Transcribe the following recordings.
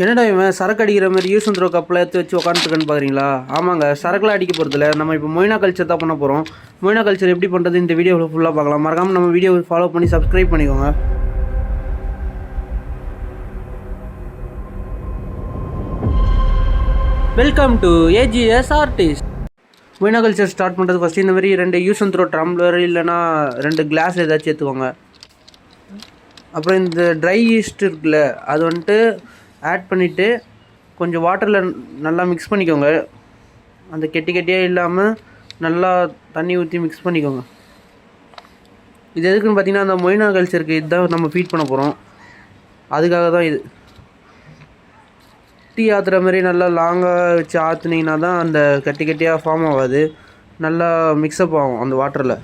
என்னடா இவன் சரக்கு அடிக்கிற மாதிரி யூஸ் அண்ட் த்ரோ கப்பில் எடுத்து வச்சு உட்காந்துருக்கேன்னு பார்க்குறீங்களா? ஆமாங்க, சரக்குலாம் அடிக்க போகிறதில்ல. நம்ம இப்போ மொய்னா கல்ச்சர் தான் பண்ண போகிறோம். மொய்னா கல்ச்சர் எப்படி பண்ணுறது இந்த வீடியோவில் ஃபுல்லாக பார்க்கலாம். மறக்காமல் நம்ம வீடியோவை ஃபாலோ பண்ணி சப்ஸ்கிரைப் பண்ணிக்கோங்க. Welcome to AGS artist. Moina culture start பண்ணுறது ஃபஸ்ட்டு இந்த மாதிரி 2 யூஸ் அண்ட் த்ரோ டம்ளர் இல்லைனா 2 கிளாஸ் ஏதாச்சும் எடுத்துக்கோங்க. அப்புறம் இந்த ட்ரை ஈஸ்ட் இருக்குல்ல, அது வந்துட்டு ஆட் பண்ணிவிட்டு கொஞ்சம் வாட்டரில் நல்லா மிக்ஸ் பண்ணிக்கோங்க. அந்த கெட்டியாக இல்லாமல் நல்லா தண்ணி ஊற்றி மிக்ஸ் பண்ணிக்கோங்க. இது எதுக்குன்னு பார்த்தீங்கன்னா, அந்த மொய்னா கல்ச்சருக்கு இதுதான் நம்ம ஃபீட் பண்ண போகிறோம். அதுக்காக தான் இது. டீ ஆற்றுற மாதிரி நல்லா லாங்காக வச்சு ஆற்றுனீங்கன்னா தான் அந்த கெட்டியாக ஃபார்ம் ஆகாது, நல்லா மிக்ஸ்அப் ஆகும் அந்த வாட்டரில்.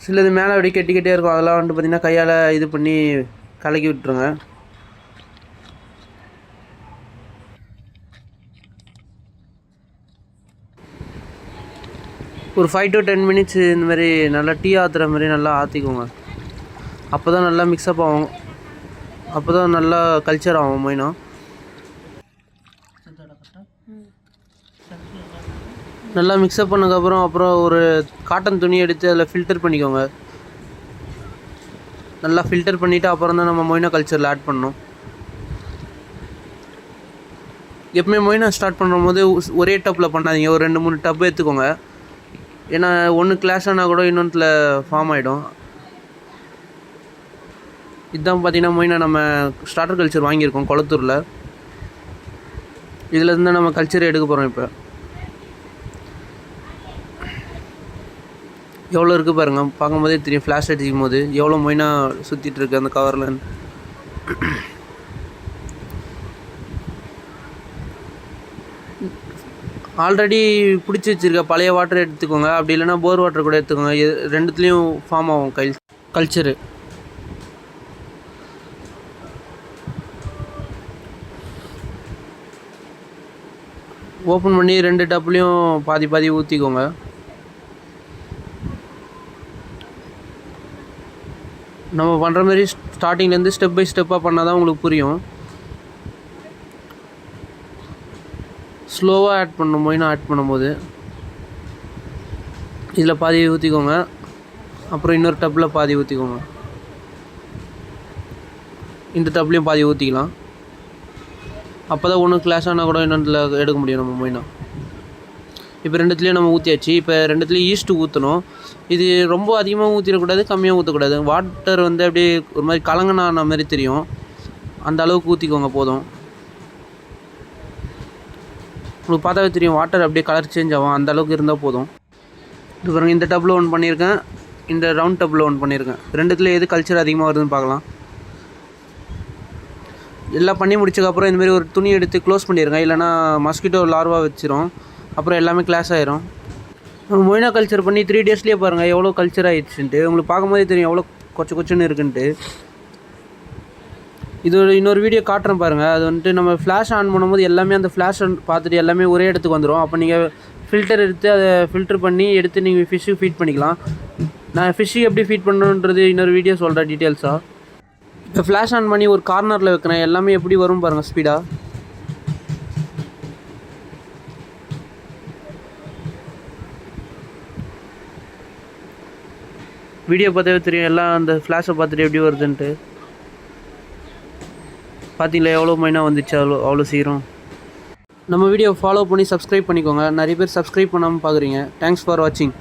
சிலது மேலே அப்படியே கெட்டியாக இருக்கும், அதெல்லாம் வந்துட்டு பார்த்திங்கன்னா கையால் இது பண்ணி கலக்கி விட்டுருங்க. ஒரு 5 to 10 minutes இந்த மாதிரி நல்லா டீ ஆற்றுற மாதிரி நல்லா ஆற்றிக்கோங்க. அப்போ தான் நல்லா மிக்ஸ்அப் ஆகும், அப்போ தான் நல்லா கல்ச்சர் ஆகும் மொய்னா. நல்லா மிக்ஸ்அப் பண்ணதுக்கப்புறம் அப்புறம் ஒரு காட்டன் துணி எடுத்து அதில் ஃபில்டர் பண்ணிக்கோங்க. நல்லா ஃபில்டர் பண்ணிவிட்டு அப்புறம் தான் நம்ம மொய்னா கல்ச்சரில் ஆட் பண்ணணும். எப்பவுமே மொய்னா ஸ்டார்ட் பண்ணும்போது ஒரே டப்பில் பண்ணாதீங்க, ஒரு 2-3 டப்பு எடுத்துக்கோங்க. ஏன்னா ஒன்று கிளாஸ் ஆனால் கூட இன்னொன்றில் ஃபார்ம் ஆகிடும். இதுதான் பார்த்திங்கன்னா மொய்னா நம்ம ஸ்டார்டர் கல்ச்சர் வாங்கியிருக்கோம் கொளத்தூரில். இதில் இருந்தால் நம்ம கல்ச்சர் எடுக்க போகிறோம். இப்போ எவ்வளோ இருக்குது பாருங்கள், பார்க்கும்போதே தெரியும். ஃப்ளாஷ் அடிக்கும் போது எவ்வளோ மொய்னா சுற்றிட்டு இருக்குது அந்த கவரில். ஆல்ரெடி பிடிச்சி வச்சுருக்க பழைய வாட்டர் எடுத்துக்கோங்க, அப்படி இல்லைனா போர் வாட்டர் கூட எடுத்துக்கோங்க. ரெண்டுத்துலேயும் ஃபார்ம் ஆகும் கல்ச்சரு. ஓப்பன் பண்ணி 2 டப்புலேயும் பாதி ஊற்றிக்கோங்க. நம்ம பண்ணுற மாதிரி ஸ்டார்டிங்லேருந்து ஸ்டெப் பை ஸ்டெப்பாக பண்ணால் தான் உங்களுக்கு புரியும். ஸ்லோவாக ஆட் பண்ணணும் மொய்னா ஆட் பண்ணும்போது. இதில் பாதி ஊற்றிக்கோங்க, அப்புறம் இன்னொரு டப்பில் பாதி ஊற்றிக்கோங்க. இந்த டப்லேயும் பாதி ஊற்றிக்கலாம். அப்போ தான் ஒன்று கிளாஸ் ஆனால் கூட இன்னொன்றில் எடுக்க முடியும் நம்ம மொய்னா. இப்போ 2துலேயும் நம்ம ஊற்றியாச்சு. இப்போ 2துலேயும் ஈஸ்ட்டு ஊற்றணும். இது ரொம்ப அதிகமாக ஊற்றிடக்கூடாது, கம்மியாக ஊற்றக்கூடாது. வாட்டர் வந்து அப்படியே ஒரு மாதிரி கலங்கின மாதிரி தெரியும், அந்த அளவுக்கு ஊற்றிக்கோங்க போதும். உங்களுக்கு பார்த்தாவே தெரியும், வாட்டர் அப்படியே கலர் சேஞ்ச் ஆகும், அந்த அளவுக்கு இருந்தால் போதும். இது பாருங்கள், இந்த டப்பில் ஒன்று பண்ணியிருக்கேன், இந்த ரவுண்ட் டப்பில் ஒன்று பண்ணியிருக்கேன். 2துலேயும் எது கல்ச்சர் அதிகமாக வருதுன்னு பார்க்கலாம். எல்லாம் பண்ணி முடிச்சதுக்கப்புறம் இந்தமாரி ஒரு துணி எடுத்து க்ளோஸ் பண்ணிடுங்க, இல்லைனா மஸ்கிட்டோ லார்வா வச்சிரும், அப்புறம் எல்லாமே கிளாஸ் ஆயிரும். நம்ம மொய்னா கல்ச்சர் பண்ணி 3 daysலேயே பாருங்கள் எவ்வளோ கல்ச்சர் ஆகிடுச்சுன்ட்டு. உங்களுக்கு பார்க்கும்போதே தெரியும் எவ்வளோ கொச்சுன்னு இருக்குன்ட்டு. இது இன்னொரு வீடியோ காட்டுறேன் பாருங்கள். அது வந்துட்டு நம்ம ஃப்ளாஷ் ஆன் பண்ணும்போது எல்லாமே அந்த ஃப்ளாஷ் பார்த்துட்டு எல்லாமே ஒரே இடத்துக்கு வந்துடும். அப்போ நீங்கள் ஃபில்டர் எடுத்து அதை ஃபில்டர் பண்ணி எடுத்து நீங்கள் ஃபிஷ்ஷுக்கு ஃபீட் பண்ணிக்கலாம். நான் ஃபிஷ்ஷுக்கு எப்படி ஃபீட் பண்ணணுன்றது இன்னொரு வீடியோ சொல்கிறேன் டீட்டெயில்ஸாக. இப்போ ஃப்ளாஷ் ஆன் பண்ணி ஒரு கார்னரில் வைக்கிறேன், எல்லாமே எப்படி வரும் பாருங்கள் ஸ்பீடாக. வீடியோ பார்த்தாவே தெரியும் எல்லாம் அந்த ஃப்ளாஷை பார்த்துட்டு எப்படி வருதுன்ட்டு. பார்த்தீங்களா எவ்வளோ மொய்னா வந்துச்சு அவ்வளோ சீக்கிரம். நம்ம வீடியோ ஃபாலோ பண்ணி சப்ஸ்கிரைப் பண்ணிக்கோங்க. நிறைய பேர் சப்ஸ்கிரைப் பண்ணாமல் பார்க்குறீங்க. தேங்க்ஸ் ஃபார் வாட்சிங்.